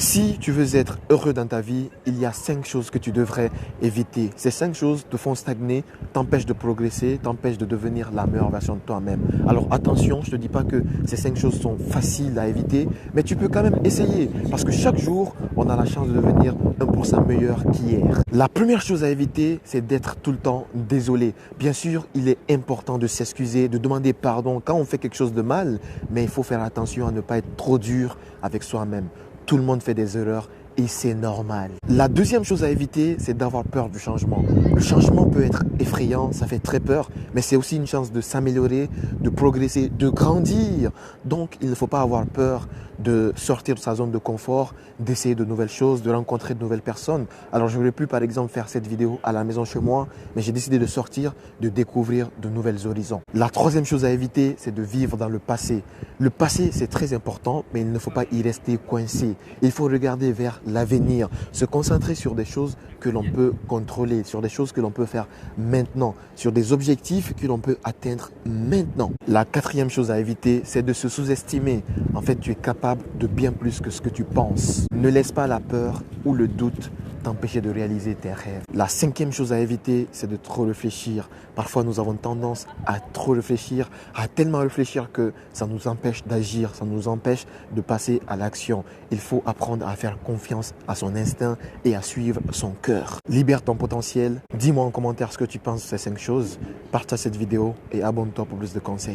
Si tu veux être heureux dans ta vie, il y a 5 choses que tu devrais éviter. Ces 5 choses te font stagner, t'empêchent de progresser, t'empêchent de devenir la meilleure version de toi-même. Alors attention, je ne te dis pas que ces 5 choses sont faciles à éviter, mais tu peux quand même essayer parce que chaque jour, on a la chance de devenir 1% meilleur qu'hier. La première chose à éviter, c'est d'être tout le temps désolé. Bien sûr, il est important de s'excuser, de demander pardon quand on fait quelque chose de mal, mais il faut faire attention à ne pas être trop dur avec soi-même. Tout le monde fait des erreurs et c'est normal. La deuxième chose à éviter, c'est d'avoir peur du changement. Le changement peut être effrayant, ça fait très peur, mais c'est aussi une chance de s'améliorer, de progresser, de grandir. Donc, il ne faut pas avoir peur de sortir de sa zone de confort, d'essayer de nouvelles choses, de rencontrer de nouvelles personnes. Alors, je n'aurais pu, par exemple, faire cette vidéo à la maison chez moi, mais j'ai décidé de sortir, de découvrir de nouvelles horizons. La troisième chose à éviter, c'est de vivre dans le passé. Le passé, c'est très important, mais il ne faut pas y rester coincé. Il faut regarder vers l'avenir, se concentrer sur des choses que l'on peut contrôler, sur des choses que l'on peut faire maintenant, sur des objectifs que l'on peut atteindre maintenant. La quatrième chose à éviter, c'est de se sous-estimer. En fait, tu es capable de bien plus que ce que tu penses. Ne laisse pas la peur ou le doute t'empêcher de réaliser tes rêves. La cinquième chose à éviter, c'est de trop réfléchir. Parfois, nous avons tendance à trop réfléchir, à tellement réfléchir que ça nous empêche d'agir, ça nous empêche de passer à l'action. Il faut apprendre à faire confiance à son instinct et à suivre son cœur. Libère ton potentiel. Dis-moi en commentaire ce que tu penses de ces 5 choses. Partage cette vidéo et abonne-toi pour plus de conseils.